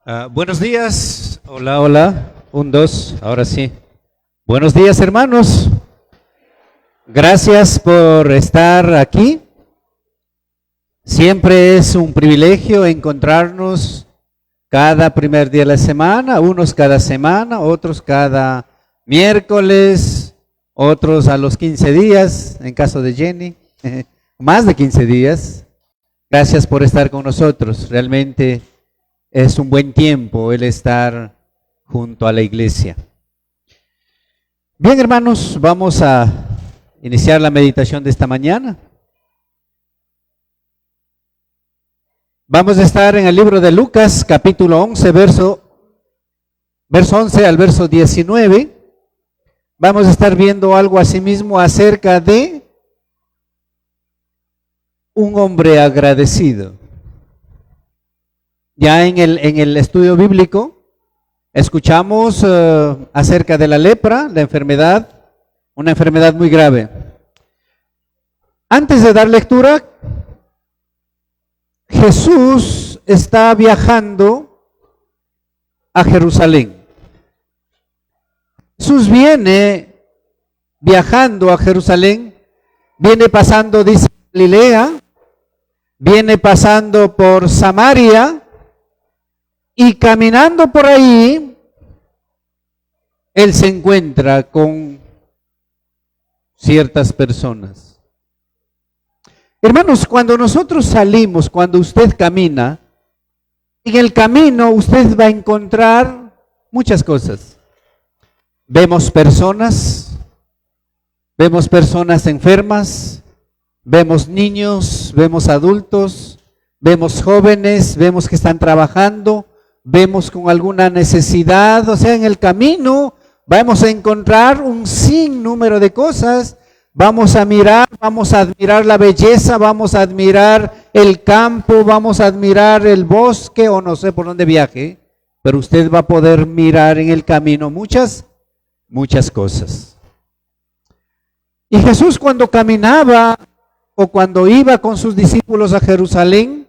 Buenos días, hola, hola, un, dos, ahora sí. Buenos días, hermanos. Gracias por estar aquí. Siempre es un privilegio encontrarnos cada primer día de la semana, unos cada semana, otros cada miércoles, otros a los 15 días, en caso de Jenny, más de 15 días. Gracias por estar con nosotros, realmente es un buen tiempo el estar junto a la iglesia. Bien, hermanos, vamos a iniciar la meditación de esta mañana. Vamos a estar en el libro de Lucas, capítulo 11, verso 11 al verso 19. Vamos a estar viendo algo asimismo acerca de un hombre agradecido. Ya en el estudio bíblico escuchamos acerca de la lepra, la enfermedad, una enfermedad muy grave. Antes de dar lectura, Jesús está viajando a Jerusalén. Jesús viene viajando a Jerusalén, viene pasando, dice, Galilea, viene pasando por Samaria, y caminando por ahí, él se encuentra con ciertas personas. Hermanos, cuando nosotros salimos, cuando usted camina, en el camino usted va a encontrar muchas cosas. Vemos personas enfermas, vemos niños, vemos adultos, vemos jóvenes, vemos que están trabajando, vemos con alguna necesidad, o sea, en el camino vamos a encontrar un sinnúmero de cosas, vamos a admirar la belleza, vamos a admirar el campo, vamos a admirar el bosque, o no sé por dónde viaje, pero usted va a poder mirar en el camino muchas cosas. Y Jesús, cuando caminaba o cuando iba con sus discípulos a Jerusalén,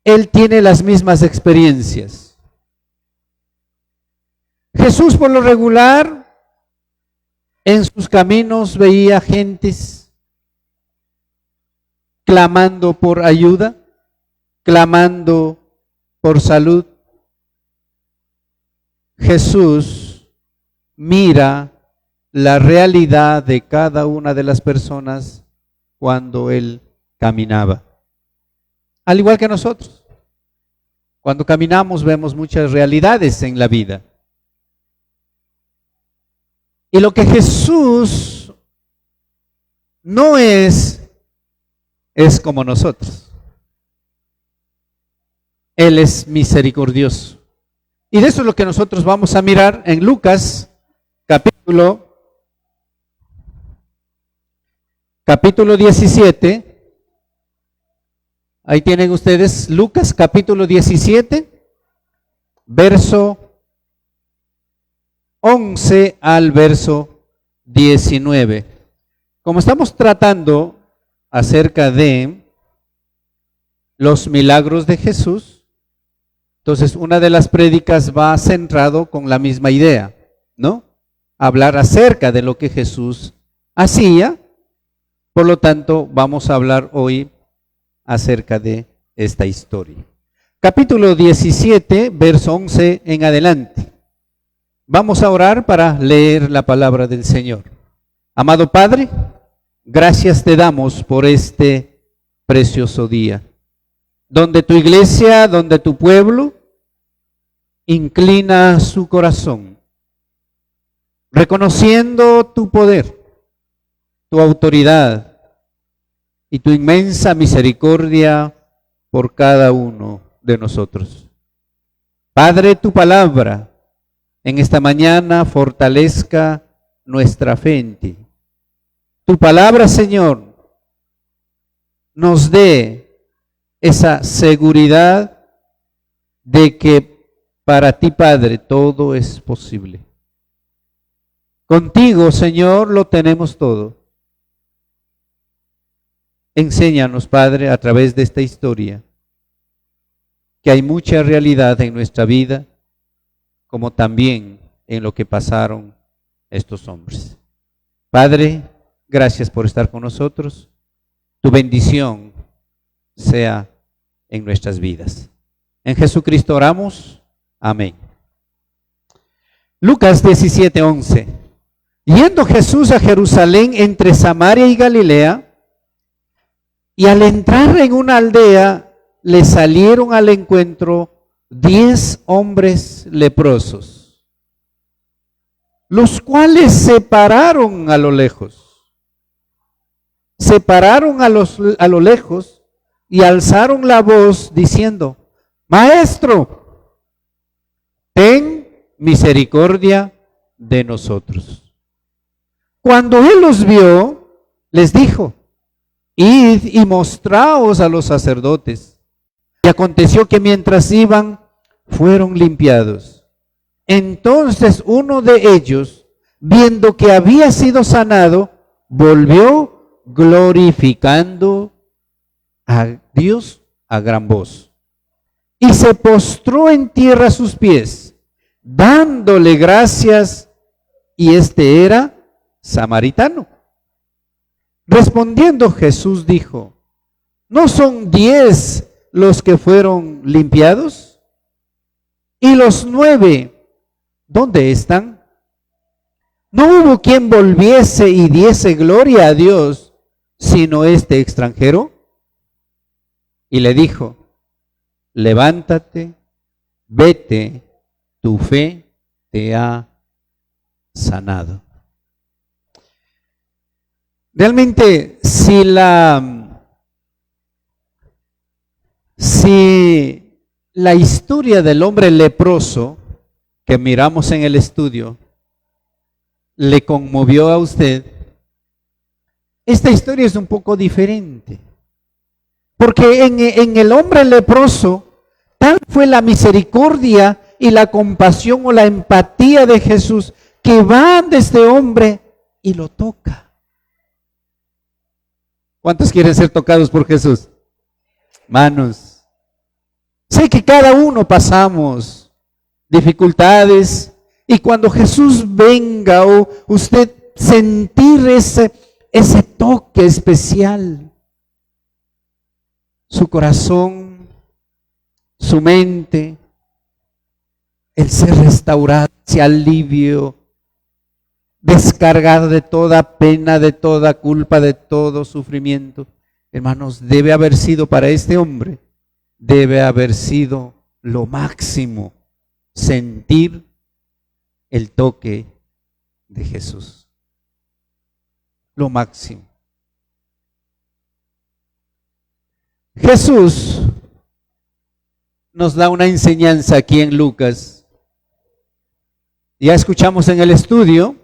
él tiene las mismas experiencias. Jesús, por lo regular, en sus caminos veía gentes clamando por ayuda, clamando por salud. Jesús mira la realidad de cada una de las personas cuando él caminaba. Al igual que nosotros, cuando caminamos vemos muchas realidades en la vida. Y lo que Jesús no es como nosotros. Él es misericordioso. Y de eso es lo que nosotros vamos a mirar en Lucas, capítulo 17. Ahí tienen ustedes Lucas capítulo 17, verso 11 al verso 19. Como estamos tratando acerca de los milagros de Jesús, entonces una de las prédicas va centrado con la misma idea, ¿no? Hablar acerca de lo que Jesús hacía. Por lo tanto, vamos a hablar hoy acerca de esta historia. Capítulo 17, verso 11 en adelante. Vamos a orar para leer la palabra del Señor. Amado Padre, gracias te damos por este precioso día, donde tu iglesia, donde tu pueblo inclina su corazón, reconociendo tu poder, tu autoridad, y tu inmensa misericordia por cada uno de nosotros. Padre, tu palabra en esta mañana fortalezca nuestra fe en ti. Tu palabra, Señor, nos dé esa seguridad de que para ti, Padre, todo es posible. Contigo, Señor, lo tenemos todo. Enséñanos, Padre, a través de esta historia, que hay mucha realidad en nuestra vida, como también en lo que pasaron estos hombres. Padre, gracias por estar con nosotros. Tu bendición sea en nuestras vidas. En Jesucristo oramos. Amén. Lucas 17:11. Yendo Jesús a Jerusalén entre Samaria y Galilea, y al entrar en una aldea, le salieron al encuentro 10 hombres leprosos, los cuales se pararon a lo lejos. Se pararon a lo lejos y alzaron la voz diciendo: Maestro, ten misericordia de nosotros. Cuando él los vio, les dijo: Id y mostraos a los sacerdotes. Y aconteció que mientras iban, fueron limpiados. Entonces uno de ellos, viendo que había sido sanado, volvió glorificando a Dios a gran voz. Y se postró en tierra a sus pies, dándole gracias, y este era samaritano. Respondiendo Jesús dijo: ¿no son 10 los que fueron limpiados? ¿Y los 9 dónde están? No hubo quien volviese y diese gloria a Dios, sino este extranjero. Y le dijo: levántate, vete, tu fe te ha sanado. Realmente, si la historia del hombre leproso que miramos en el estudio le conmovió a usted, esta historia es un poco diferente. Porque en el hombre leproso, tal fue la misericordia y la compasión o la empatía de Jesús, que va de este hombre y lo toca. ¿Cuántos quieren ser tocados por Jesús? Manos. Sé que cada uno pasamos dificultades, y cuando Jesús venga, o usted sentir ese toque especial, su corazón, su mente, el ser restaurado, ese alivio, descargado de toda pena, de toda culpa, de todo sufrimiento. Hermanos, debe haber sido para este hombre, debe haber sido lo máximo sentir el toque de Jesús. Lo máximo. Jesús nos da una enseñanza aquí en Lucas. Ya escuchamos en el estudio,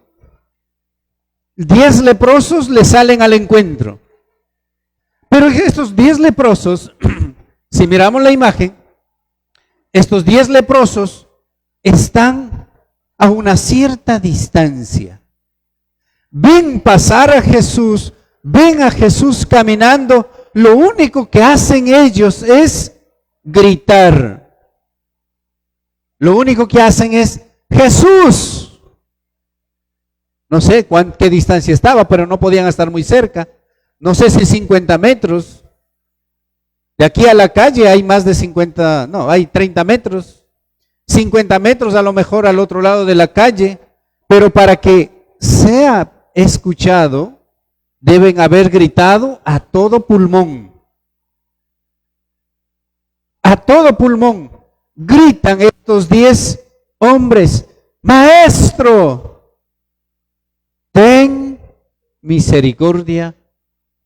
10 leprosos le salen al encuentro. Pero estos 10 leprosos, si miramos la imagen, estos 10 leprosos están a una cierta distancia. Ven pasar a Jesús, ven a Jesús caminando. Lo único que hacen ellos es gritar. Lo único que hacen es: Jesús. No sé qué distancia estaba, pero no podían estar muy cerca. No sé si 50 metros. De aquí a la calle hay más de 50, no, hay 30 metros. 50 metros a lo mejor al otro lado de la calle. Pero para que sea escuchado, deben haber gritado a todo pulmón. A todo pulmón. Gritan estos 10 hombres: Maestro, ten misericordia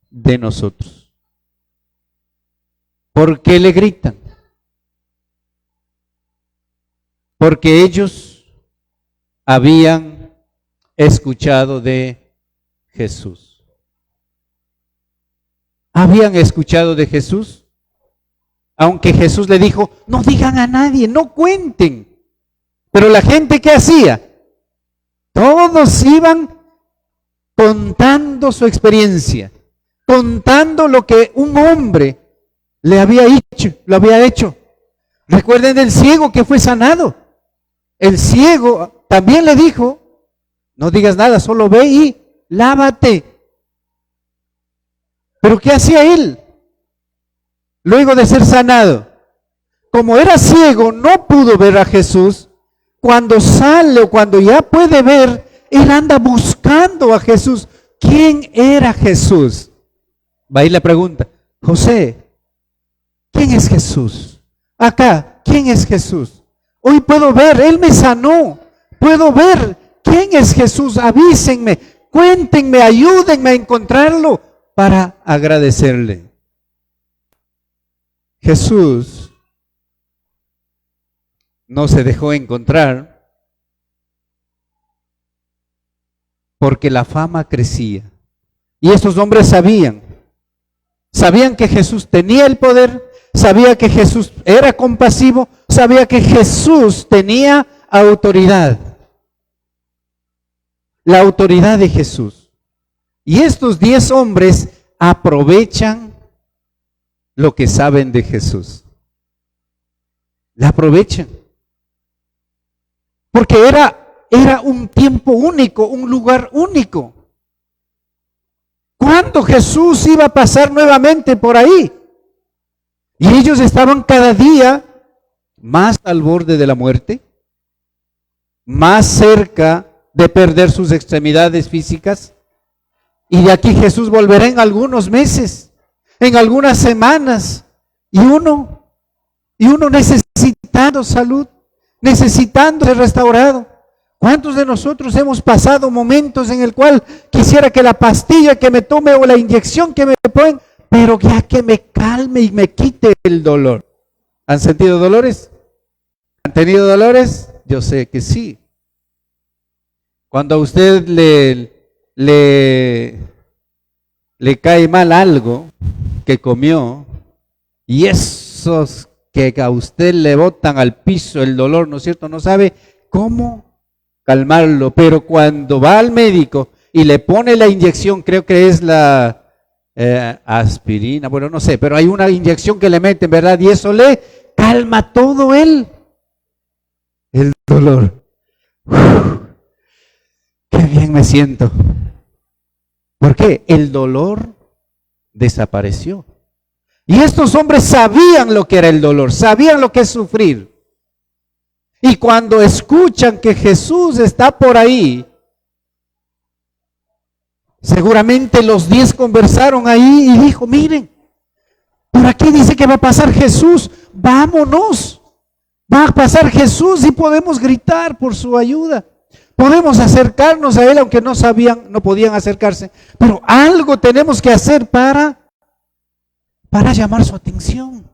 de nosotros. ¿Por qué le gritan? Porque ellos habían escuchado de Jesús. Habían escuchado de Jesús, aunque Jesús le dijo: no digan a nadie, no cuenten. Pero la gente, ¿qué hacía? Todos iban contando su experiencia, contando lo que un hombre le había hecho, lo había hecho. Recuerden del ciego que fue sanado. El ciego también le dijo, no digas nada, solo ve y lávate. Pero ¿qué hacía él? Luego de ser sanado, como era ciego, no pudo ver a Jesús. Cuando sale o cuando ya puede ver, él anda buscando a Jesús. ¿Quién era Jesús? Va y le pregunta, José, ¿quién es Jesús? Acá, ¿quién es Jesús? Hoy puedo ver, Él me sanó. Puedo ver quién es Jesús. Avísenme, cuéntenme, ayúdenme a encontrarlo para agradecerle. Jesús no se dejó encontrar porque la fama crecía. Y estos hombres sabían que Jesús tenía el poder, sabía que Jesús era compasivo, sabía que Jesús tenía autoridad. La autoridad de Jesús. Y estos 10 hombres aprovechan lo que saben de Jesús. La aprovechan. Porque era un tiempo único, un lugar único. ¿Cuándo Jesús iba a pasar nuevamente por ahí? Y ellos estaban cada día más al borde de la muerte, más cerca de perder sus extremidades físicas. Y de aquí Jesús volverá en algunos meses, en algunas semanas, y uno necesitando salud, necesitando ser restaurado. ¿Cuántos de nosotros hemos pasado momentos en el cual quisiera que la pastilla que me tome o la inyección que me ponen, pero ya que me calme y me quite el dolor? ¿Han sentido dolores? ¿Han tenido dolores? Yo sé que sí. Cuando a usted le cae mal algo que comió, y esos que a usted le botan al piso el dolor, ¿no es cierto? No sabe cómo calmarlo, pero cuando va al médico y le pone la inyección, creo que es la aspirina, bueno, no sé, pero hay una inyección que le meten, ¿verdad? Y eso le calma todo el dolor. Qué bien me siento. ¿Por qué? El dolor desapareció. Y estos hombres sabían lo que era el dolor, sabían lo que es sufrir. Y cuando escuchan que Jesús está por ahí, seguramente los 10 conversaron ahí y dijo, miren, por aquí dice que va a pasar Jesús, vámonos, va a pasar Jesús y podemos gritar por su ayuda. Podemos acercarnos a Él, aunque no sabían, no podían acercarse, pero algo tenemos que hacer para llamar su atención.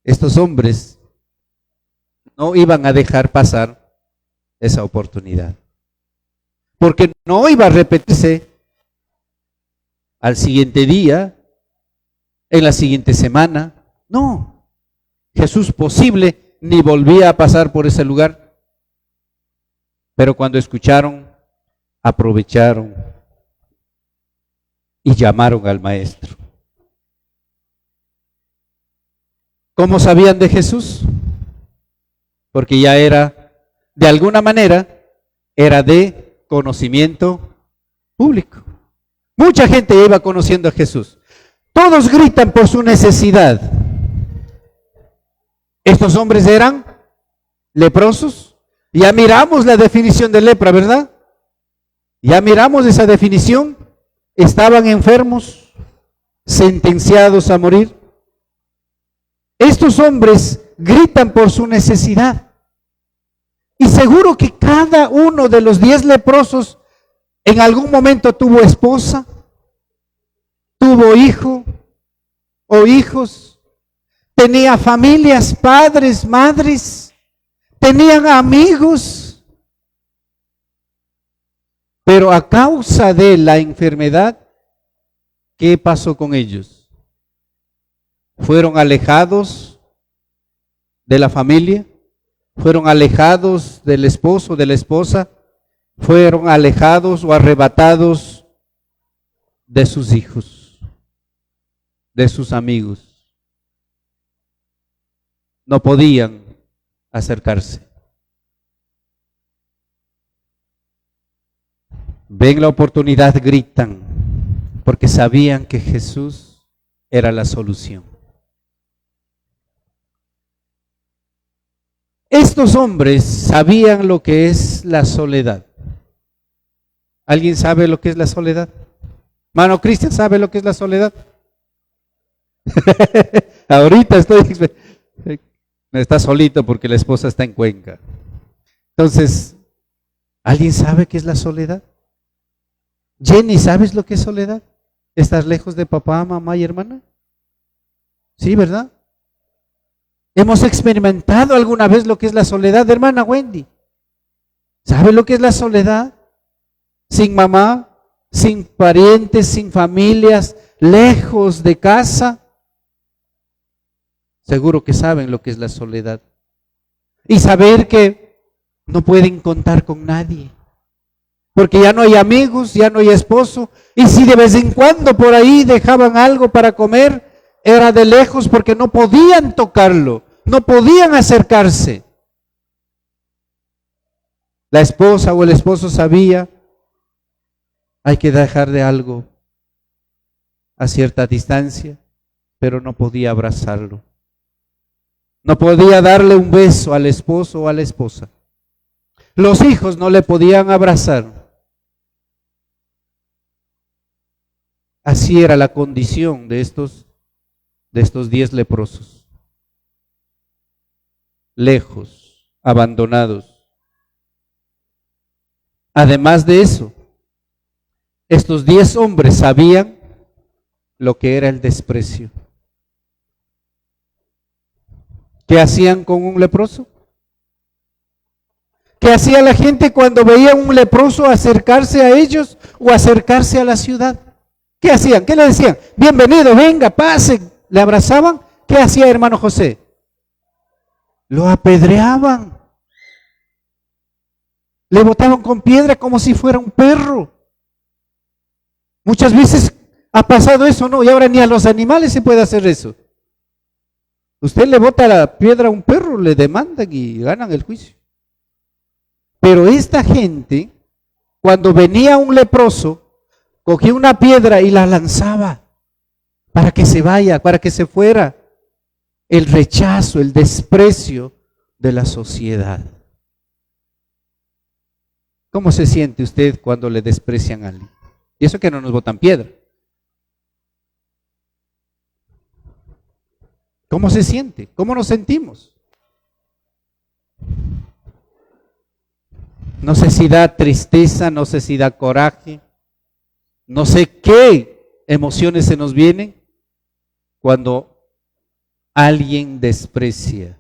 Estos hombres no iban a dejar pasar esa oportunidad, porque no iba a repetirse al siguiente día, en la siguiente semana. No, Jesús posible ni volvía a pasar por ese lugar. Pero cuando escucharon, aprovecharon y llamaron al maestro. ¿Cómo sabían de Jesús? Porque ya era, de alguna manera, era de conocimiento público. Mucha gente ya iba conociendo a Jesús. Todos gritan por su necesidad. Estos hombres eran leprosos. Ya miramos la definición de lepra, ¿verdad? Ya miramos esa definición. Estaban enfermos, sentenciados a morir. Estos hombres gritan por su necesidad. Y seguro que cada uno de los 10 leprosos en algún momento tuvo esposa, tuvo hijo o hijos, tenía familias, padres, madres, tenían amigos. Pero a causa de la enfermedad, ¿qué pasó con ellos? Fueron alejados de la familia, fueron alejados del esposo, de la esposa, fueron alejados o arrebatados de sus hijos, de sus amigos. no podían acercarse. Ven la oportunidad, gritan, porque sabían que Jesús era la solución. Estos hombres sabían lo que es la soledad. ¿Alguien sabe lo que es la soledad? Mano Cristian, ¿sabe lo que es la soledad? Ahorita está solito porque la esposa está en Cuenca. Entonces, ¿alguien sabe qué es la soledad? Jenny, ¿sabes lo que es soledad? ¿Estás lejos de papá, mamá y hermana? Sí, ¿verdad? ¿Hemos experimentado alguna vez lo que es la soledad, hermana Wendy? ¿Sabe lo que es la soledad? Sin mamá, sin parientes, sin familias, lejos de casa. Seguro que saben lo que es la soledad. Y saber que no pueden contar con nadie. Porque ya no hay amigos, ya no hay esposo. Y si de vez en cuando por ahí dejaban algo para comer, era de lejos porque no podían tocarlo, no podían acercarse. La esposa o el esposo sabía, hay que dejar de algo a cierta distancia, pero no podía abrazarlo. No podía darle un beso al esposo o a la esposa. Los hijos no le podían abrazar. Así era la condición de estos 10 leprosos. Lejos, abandonados. Además de eso, estos 10 hombres sabían lo que era el desprecio. ¿Qué hacían con un leproso? ¿Qué hacía la gente cuando veía un leproso acercarse a ellos o acercarse a la ciudad? ¿Qué hacían? ¿Qué le decían? Bienvenido, venga, pase. ¿Le abrazaban? ¿Qué hacía hermano José? Lo apedreaban. Le botaban con piedra como si fuera un perro. Muchas veces ha pasado eso, ¿no? Y ahora ni a los animales se puede hacer eso. Usted le bota la piedra a un perro, le demandan y ganan el juicio. Pero esta gente, cuando venía un leproso, cogía una piedra y la lanzaba para que se vaya, para que se fuera. El rechazo, el desprecio de la sociedad. ¿Cómo se siente usted cuando le desprecian a alguien? Y eso que no nos botan piedra. ¿Cómo se siente? ¿Cómo nos sentimos? No sé si da tristeza, no sé si da coraje, no sé qué emociones se nos vienen cuando alguien desprecia.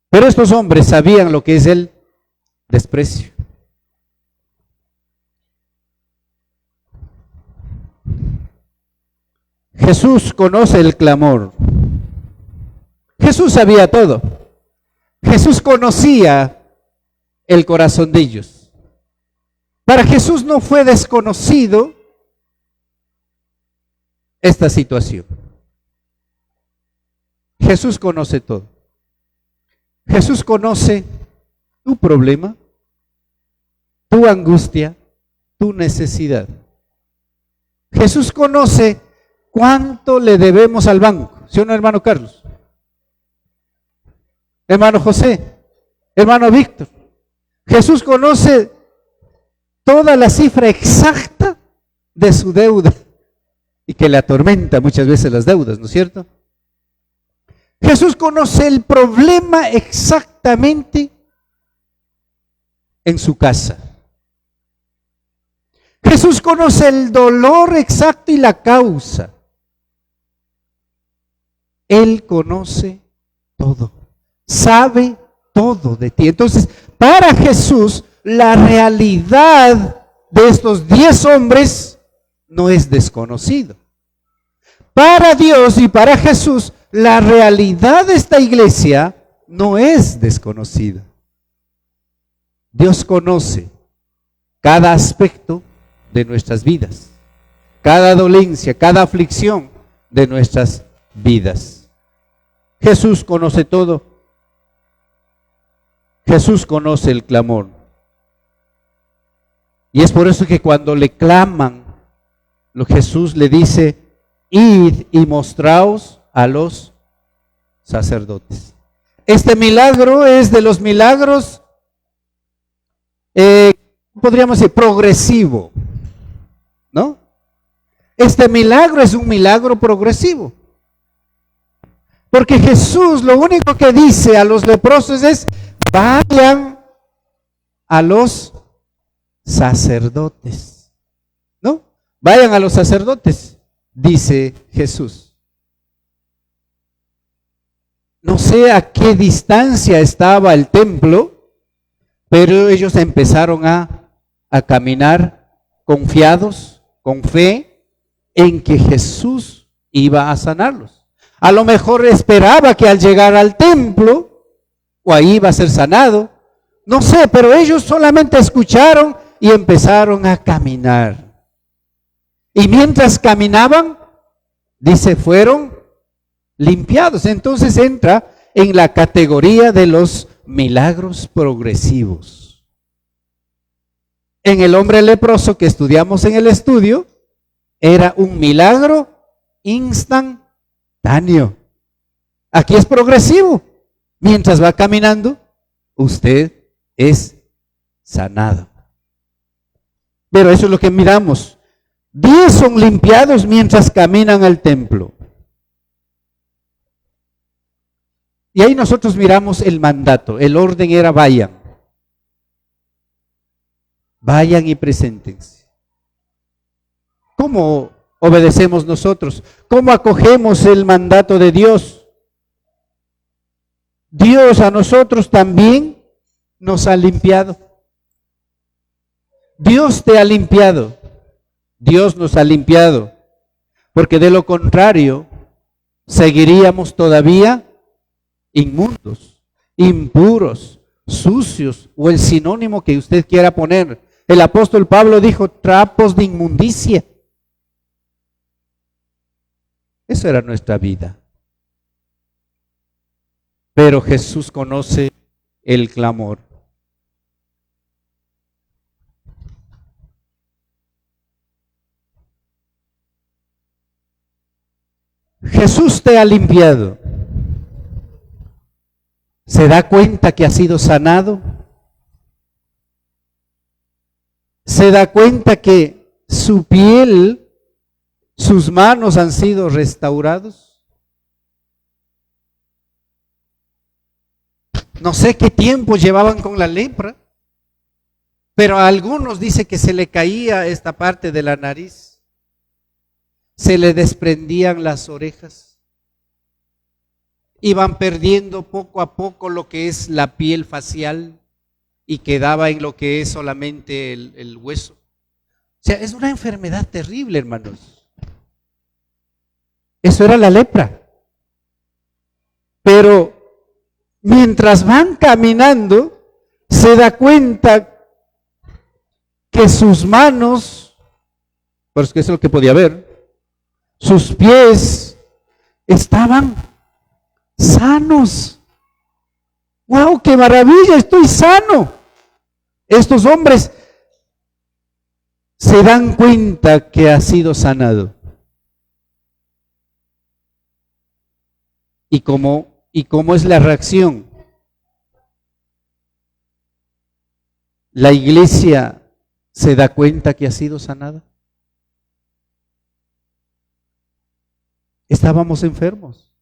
Pero estos hombres sabían lo que es el desprecio. Jesús conoce el clamor. Jesús sabía todo. Jesús conocía el corazón de ellos. Para Jesús no fue desconocido esta situación. Jesús conoce todo. Jesús conoce tu problema, tu angustia, tu necesidad. Jesús conoce cuánto le debemos al banco. ¿Sí o no, hermano Carlos? Hermano José, hermano Víctor. Jesús conoce toda la cifra exacta de su deuda y que le atormenta muchas veces las deudas, ¿no es cierto? Jesús conoce el problema exactamente en su casa. Jesús conoce el dolor exacto y la causa. Él conoce todo, sabe todo de ti. Entonces, para Jesús, la realidad de estos 10 hombres no es desconocido. Para Dios y para Jesús, la realidad de esta iglesia no es desconocida. Dios conoce cada aspecto de nuestras vidas, cada dolencia, cada aflicción de nuestras vidas. Jesús conoce todo. Jesús conoce el clamor. Y es por eso que cuando le claman, Jesús le dice: id y mostraos a los sacerdotes. Este milagro es de los milagros, podríamos decir, progresivo, ¿no? Este milagro es un milagro progresivo. Porque Jesús lo único que dice a los leprosos es: vayan a los sacerdotes, ¿no? Vayan a los sacerdotes, dice Jesús. No sé a qué distancia estaba el templo, pero ellos empezaron a caminar confiados, con fe, en que Jesús iba a sanarlos. A lo mejor esperaba que al llegar al templo, o ahí iba a ser sanado, no sé, pero ellos solamente escucharon y empezaron a caminar. Y mientras caminaban, dice, fueron limpiados. Entonces entra en la categoría de los milagros progresivos. En el hombre leproso que estudiamos en el estudio, era un milagro instantáneo. Aquí es progresivo. Mientras va caminando, usted es sanado. Pero eso es lo que miramos. 10 son limpiados mientras caminan al templo. Y ahí nosotros miramos el mandato. El orden era: vayan. Vayan y preséntense. ¿Cómo obedecemos nosotros? ¿Cómo acogemos el mandato de Dios? Dios a nosotros también nos ha limpiado. Dios te ha limpiado. Dios nos ha limpiado. Porque de lo contrario, seguiríamos todavía inmundos, impuros, sucios, o el sinónimo que usted quiera poner. El apóstol Pablo dijo: trapos de inmundicia. Esa era nuestra vida. Pero Jesús conoce el clamor. Jesús te ha limpiado. ¿Se da cuenta que ha sido sanado? ¿Se da cuenta que su piel, sus manos han sido restaurados? No sé qué tiempo llevaban con la lepra, pero a algunos dice que se le caía esta parte de la nariz, se le desprendían las orejas, iban perdiendo poco a poco lo que es la piel facial y quedaba en lo que es solamente el hueso. O sea, es una enfermedad terrible, hermanos. Eso era la lepra. Pero mientras van caminando, se da cuenta que sus manos, porque eso es lo que podía ver, sus pies estaban sanos. ¡Wow! ¡Qué maravilla! Estoy sano. Estos hombres se dan cuenta que ha sido sanado. ¿Y cómo es la reacción? ¿La iglesia se da cuenta que ha sido sanada? Estábamos enfermos,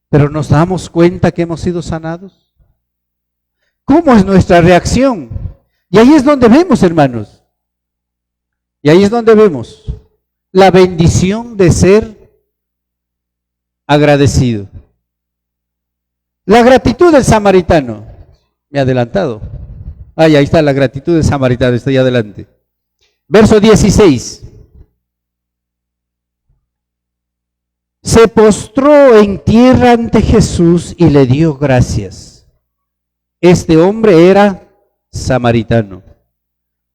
pero nos damos cuenta que hemos sido sanados. ¿Cómo es nuestra reacción? Y ahí es donde vemos, hermanos, y ahí es donde vemos la bendición de ser agradecido. La gratitud del samaritano. Me he adelantado. Ahí está la gratitud del samaritano, estoy adelante. Verso 16. Se postró en tierra ante Jesús y le dio gracias. Este hombre era samaritano.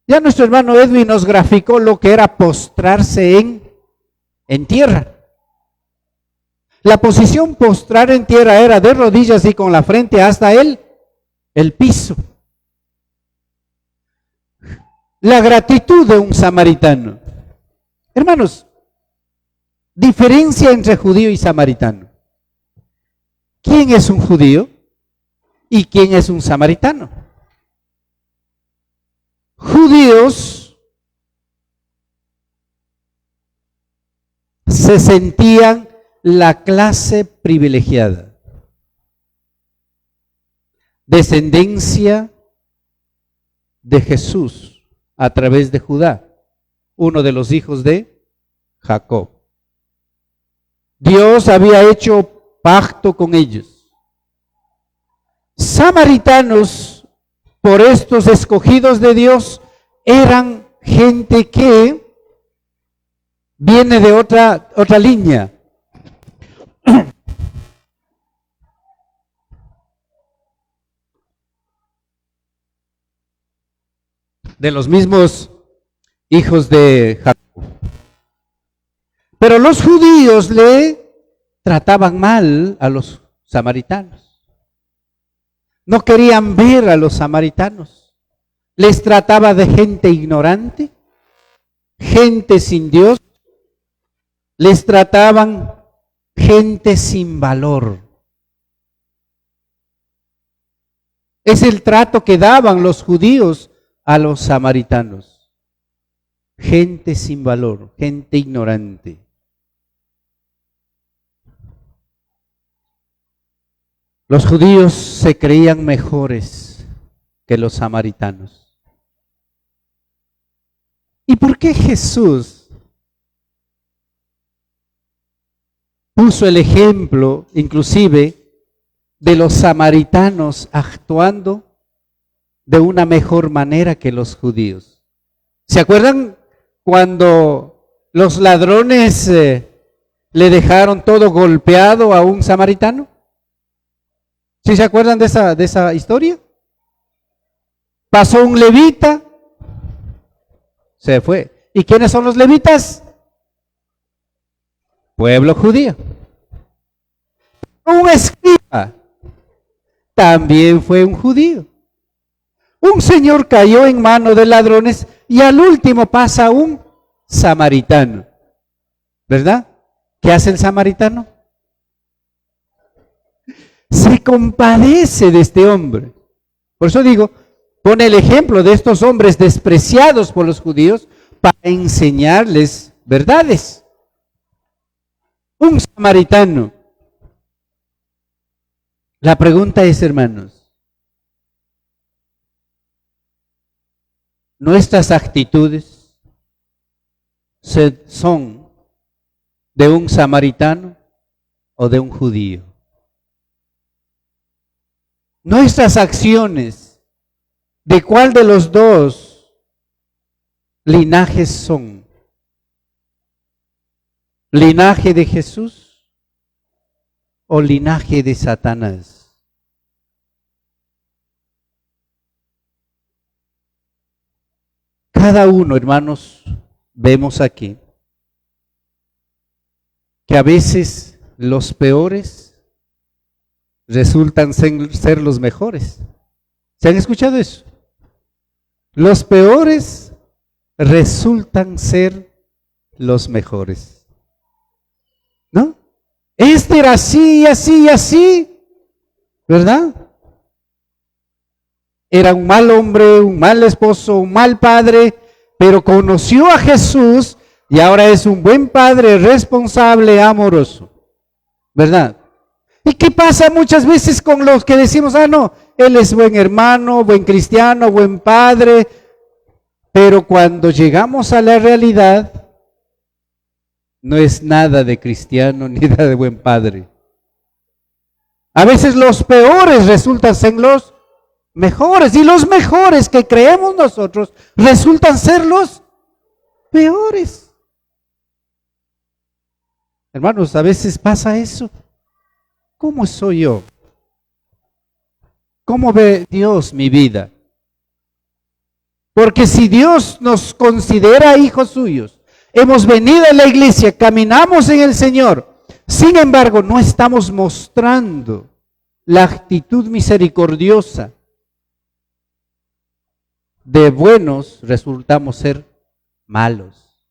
Ya nuestro hermano Edwin nos graficó lo que era postrarse en tierra. La posición postrar en tierra era de rodillas y con la frente hasta el piso. La gratitud de un samaritano. Hermanos, diferencia entre judío y samaritano. ¿Quién es un judío y quién es un samaritano? Judíos se sentían la clase privilegiada, descendencia de Jesús a través de Judá, uno de los hijos de Jacob. Dios había hecho pacto con ellos. Samaritanos, por estos escogidos de Dios, eran gente que viene de otra línea. De los mismos hijos de Jacob. Pero los judíos le trataban mal a los samaritanos. No querían ver a los samaritanos. Les trataba de gente ignorante, gente sin Dios. Les trataban gente sin valor. Es el trato que daban los judíos a los samaritanos. Gente sin valor, gente ignorante. Los judíos se creían mejores que los samaritanos. ¿Y por qué Jesús puso el ejemplo, inclusive, de los samaritanos actuando de una mejor manera que los judíos? ¿Se acuerdan cuando los ladrones le dejaron todo golpeado a un samaritano? ¿Sí se acuerdan de esa historia? Pasó un levita, se fue. ¿Y quiénes son los levitas? Pueblo judío. Un escriba también fue un judío. Un señor cayó en manos de ladrones y al último pasa un samaritano. ¿Verdad? ¿Qué hace el samaritano? Se compadece de este hombre. Por eso digo, pone el ejemplo de estos hombres despreciados por los judíos para enseñarles verdades. Un samaritano. La pregunta es, hermanos, ¿nuestras actitudes son de un samaritano o de un judío? Nuestras acciones, ¿de cuál de los dos linajes son? ¿Linaje de Jesús o linaje de Satanás? Cada uno, hermanos, vemos aquí que a veces los peores resultan ser los mejores. ¿Se han escuchado eso? Los peores resultan ser los mejores. ¿No? Este era así, así, así, ¿verdad? Era un mal hombre, un mal esposo, un mal padre, pero conoció a Jesús y ahora es un buen padre, responsable, amoroso, ¿verdad? ¿Y qué pasa muchas veces con los que decimos, no, él es buen hermano, buen cristiano, buen padre, pero cuando llegamos a la realidad, no es nada de cristiano ni nada de buen padre? A veces los peores resultan ser los mejores, y los mejores que creemos nosotros resultan ser los peores. Hermanos, a veces pasa eso. ¿Cómo soy yo? ¿Cómo ve Dios mi vida? Porque si Dios nos considera hijos suyos, hemos venido a la iglesia, caminamos en el Señor, sin embargo no estamos mostrando la actitud misericordiosa, de buenos resultamos ser malos.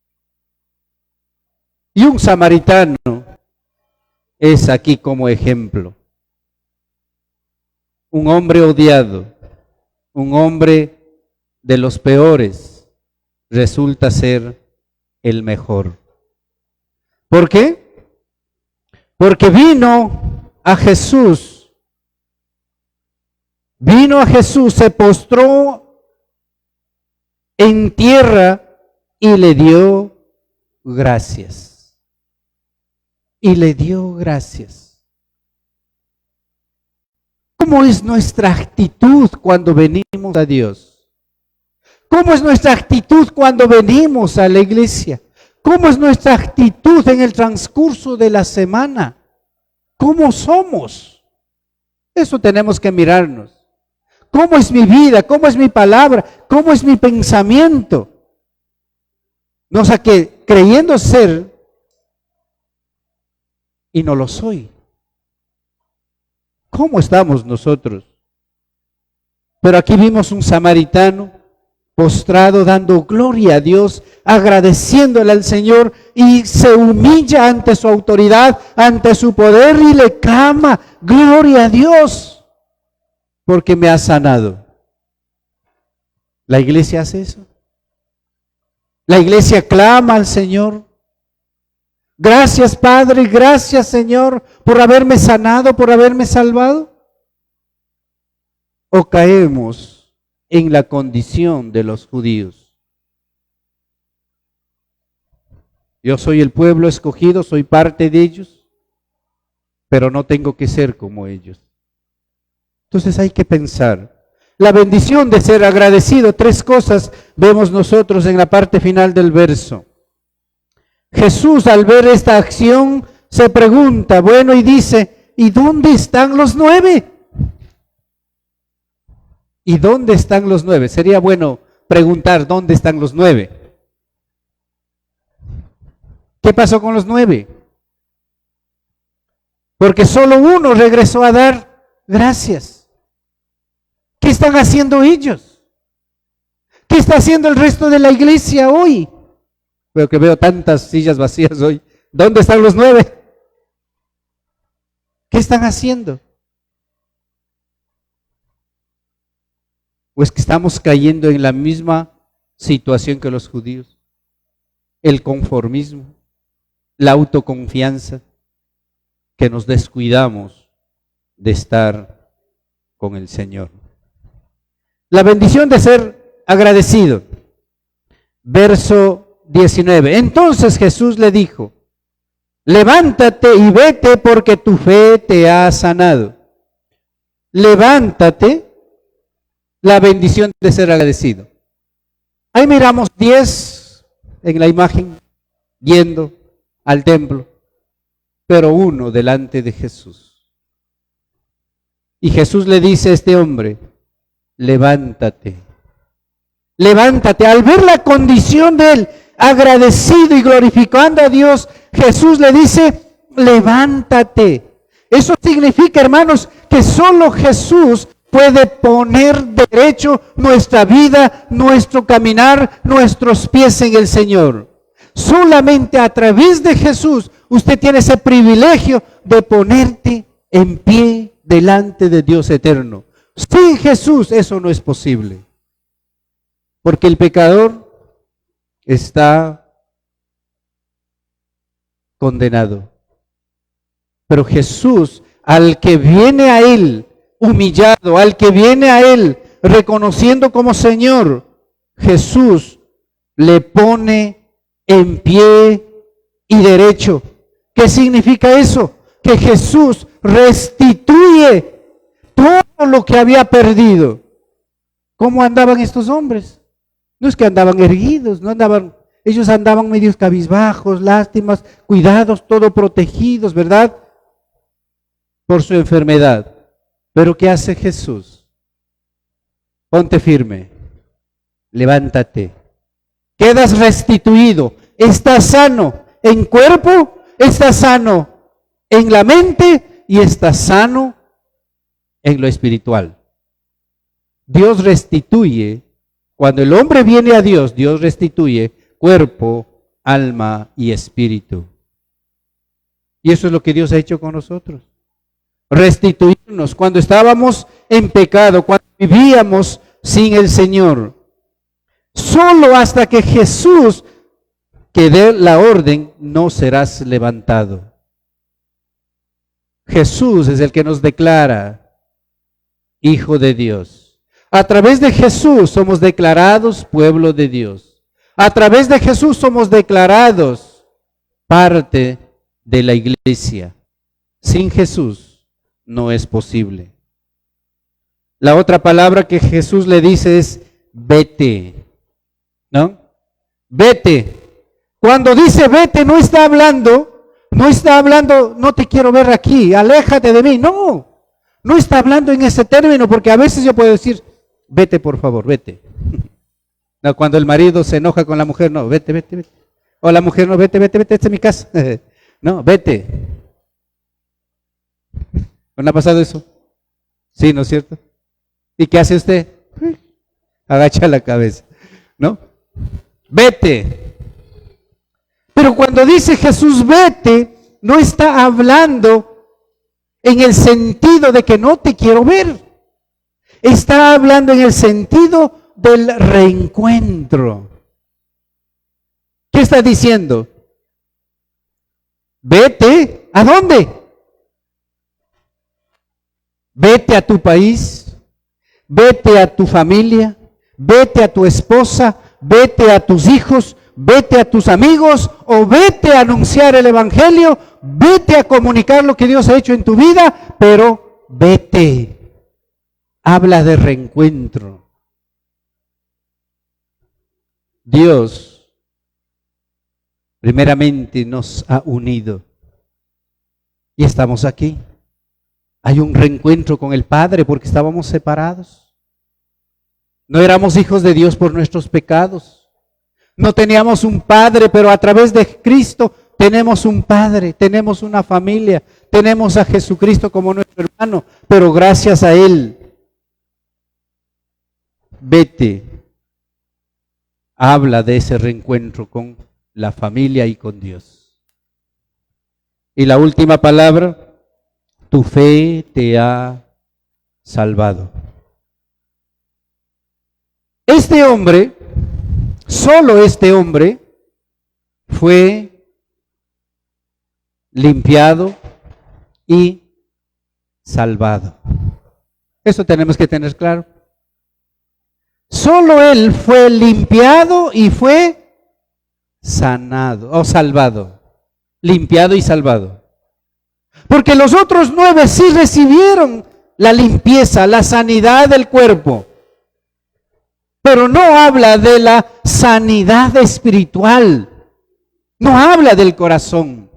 Y un samaritano es aquí como ejemplo. Un hombre odiado, un hombre de los peores, resulta ser el mejor. ¿Por qué? Porque vino a Jesús, se postró en tierra y le dio gracias. Y le dio gracias. ¿Cómo es nuestra actitud cuando venimos a Dios? ¿Cómo es nuestra actitud cuando venimos a la iglesia? ¿Cómo es nuestra actitud en el transcurso de la semana? ¿Cómo somos? Eso tenemos que mirarnos. ¿Cómo es mi vida? ¿Cómo es mi palabra? ¿Cómo es mi pensamiento? No sé que creyendo ser y no lo soy. ¿Cómo estamos nosotros? Pero aquí vimos un samaritano postrado, dando gloria a Dios, agradeciéndole al Señor, y se humilla ante su autoridad, ante su poder, y le clama, gloria a Dios, porque me ha sanado. ¿La iglesia hace eso? La iglesia clama al Señor. Gracias, Padre, gracias, Señor, por haberme sanado, por haberme salvado. ¿O caemos en la condición de los judíos? Yo soy el pueblo escogido, soy parte de ellos, pero no tengo que ser como ellos. Entonces hay que pensar. La bendición de ser agradecido, tres cosas vemos nosotros en la parte final del verso. Jesús, al ver esta acción, se pregunta, bueno, y dice, ¿y dónde están los 9? ¿Y dónde están los 9? Sería bueno preguntar, ¿dónde están los 9? ¿Qué pasó con los 9? Porque solo uno regresó a dar gracias. ¿Qué están haciendo ellos? ¿Qué está haciendo el resto de la iglesia hoy? Veo tantas sillas vacías hoy. ¿Dónde están los 9? ¿Qué están haciendo? ¿O es que estamos cayendo en la misma situación que los judíos? El conformismo, la autoconfianza, que nos descuidamos de estar con el Señor. La bendición de ser agradecido. Verso 19. Entonces Jesús le dijo, levántate y vete porque tu fe te ha sanado. Levántate, la bendición de ser agradecido. Ahí miramos 10 en la imagen, yendo al templo, pero uno delante de Jesús. Y Jesús le dice a este hombre, levántate. Levántate. Al ver la condición de él, agradecido y glorificando a Dios, Jesús le dice, levántate. Eso significa, hermanos, que solo Jesús puede poner derecho nuestra vida, nuestro caminar, nuestros pies en el Señor. Solamente a través de Jesús usted tiene ese privilegio de ponerte en pie delante de Dios eterno. Sin Jesús eso no es posible. Porque el pecador está condenado. Pero Jesús, al que viene a Él humillado, al que viene a Él reconociendo como Señor, Jesús le pone en pie y derecho. ¿Qué significa eso? Que Jesús restituye todo lo que había perdido. ¿Cómo andaban estos hombres? No es que andaban erguidos, ellos andaban medios cabizbajos, lástimas, cuidados, todo protegidos, ¿verdad? Por su enfermedad. Pero ¿qué hace Jesús? Ponte firme, levántate. Quedas restituido. Estás sano en cuerpo, estás sano en la mente y estás sano en lo espiritual. Dios restituye, cuando el hombre viene a Dios, Dios restituye cuerpo, alma y espíritu. Y eso es lo que Dios ha hecho con nosotros. Restituirnos cuando estábamos en pecado, cuando vivíamos sin el Señor. Solo hasta que Jesús que dé la orden, no serás levantado. Jesús es el que nos declara hijo de Dios. A través de Jesús somos declarados pueblo de Dios. A través de Jesús somos declarados parte de la iglesia. Sin Jesús no es posible. La otra palabra que Jesús le dice es vete. ¿No? Vete. Cuando dice vete no está hablando, no te quiero ver aquí, aléjate de mí. No está hablando en ese término, porque a veces yo puedo decir, vete por favor, vete. No, cuando el marido se enoja con la mujer, no, vete. O la mujer, no, vete, esta es mi casa. No, vete. ¿No ha pasado eso? Sí, ¿no es cierto? ¿Y qué hace usted? Agacha la cabeza, ¿no? Vete. Pero cuando dice Jesús vete, no está hablando en el sentido de que no te quiero ver. Está hablando en el sentido del reencuentro. ¿Qué está diciendo? Vete, ¿a dónde? Vete a tu país, vete a tu familia, vete a tu esposa, vete a tus hijos, vete a tus amigos o vete a anunciar el evangelio, vete a comunicar lo que Dios ha hecho en tu vida, pero vete. Habla de reencuentro. Dios primeramente nos ha unido y estamos aquí. Hay un reencuentro con el Padre porque estábamos separados. No éramos hijos de Dios por nuestros pecados. No teníamos un Padre, pero a través de Cristo tenemos un Padre, tenemos una familia, tenemos a Jesucristo como nuestro hermano, pero gracias a Él, vete, habla de ese reencuentro con la familia y con Dios. Y la última palabra, tu fe te ha salvado. Este hombre, solo este hombre, fue limpiado y salvado. Eso tenemos que tener claro. Solo él fue limpiado y fue sanado o salvado. Limpiado y salvado. Porque los otros 9 sí recibieron la limpieza, la sanidad del cuerpo. Pero no habla de la sanidad espiritual. No habla del corazón.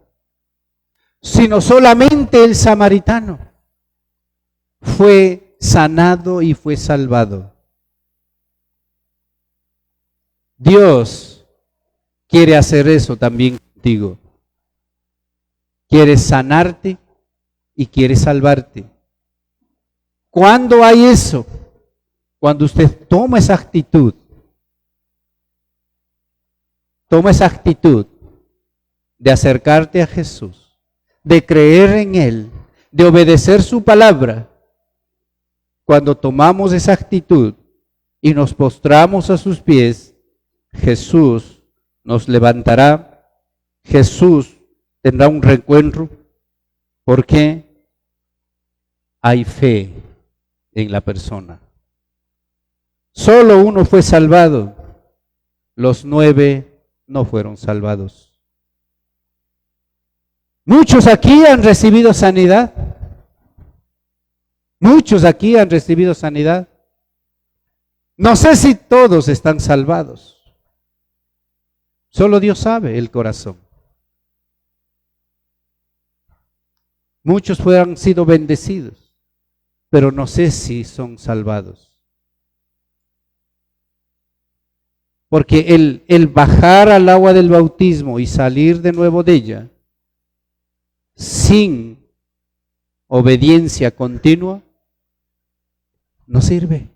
Sino solamente el samaritano fue sanado y fue salvado. Dios quiere hacer eso también contigo. Quiere sanarte y quiere salvarte. ¿Cuándo hay eso? Cuando usted toma esa actitud. Toma esa actitud de acercarte a Jesús, de creer en Él, de obedecer su palabra. Cuando tomamos esa actitud y nos postramos a sus pies, Jesús nos levantará, Jesús tendrá un reencuentro, porque hay fe en la persona. Solo uno fue salvado, los 9 no fueron salvados. Muchos aquí han recibido sanidad. Muchos aquí han recibido sanidad. No sé si todos están salvados. Solo Dios sabe el corazón. Muchos han sido bendecidos, pero no sé si son salvados. Porque el bajar al agua del bautismo y salir de nuevo de ella sin obediencia continua no sirve.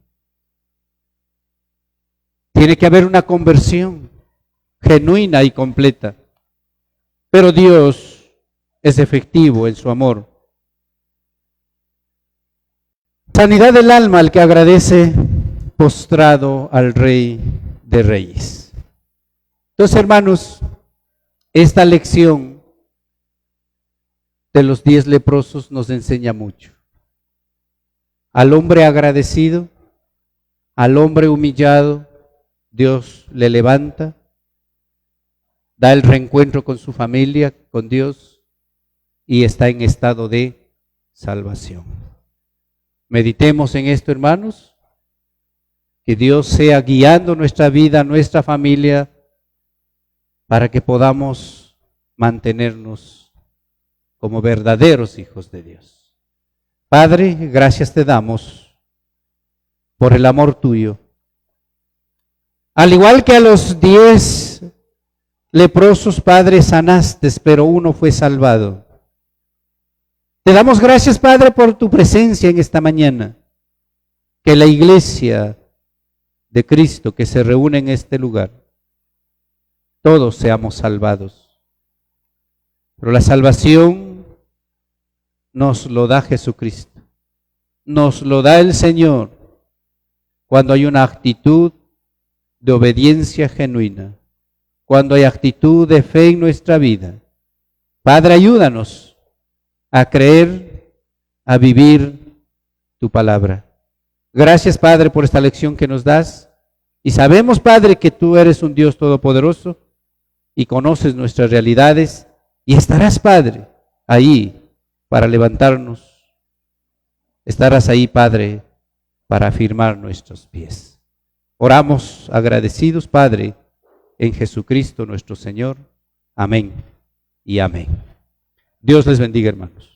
Tiene que haber una conversión genuina y completa. Pero Dios es efectivo en su amor. Sanidad del alma al que agradece postrado al Rey de Reyes. Entonces, hermanos, esta lección de los 10 leprosos nos enseña mucho. Al hombre agradecido, al hombre humillado, Dios le levanta, da el reencuentro con su familia, con Dios, y está en estado de salvación. Meditemos en esto, hermanos, que Dios sea guiando nuestra vida, nuestra familia, para que podamos mantenernos como verdaderos hijos de Dios. Padre, gracias te damos por el amor tuyo. Al igual que a los 10 leprosos, Padre, sanaste, pero uno fue salvado. Te damos gracias, Padre, por tu presencia en esta mañana. Que la iglesia de Cristo que se reúne en este lugar, todos seamos salvados. Pero la salvación nos lo da Jesucristo. Nos lo da el Señor cuando hay una actitud de obediencia genuina, cuando hay actitud de fe en nuestra vida. Padre, ayúdanos a creer, a vivir tu palabra. Gracias, Padre, por esta lección que nos das. Y sabemos, Padre, que tú eres un Dios todopoderoso y conoces nuestras realidades y estarás, Padre, ahí para levantarnos. Estarás ahí, Padre, para afirmar nuestros pies. Oramos agradecidos, Padre, en Jesucristo nuestro Señor. Amén y amén. Dios les bendiga, hermanos.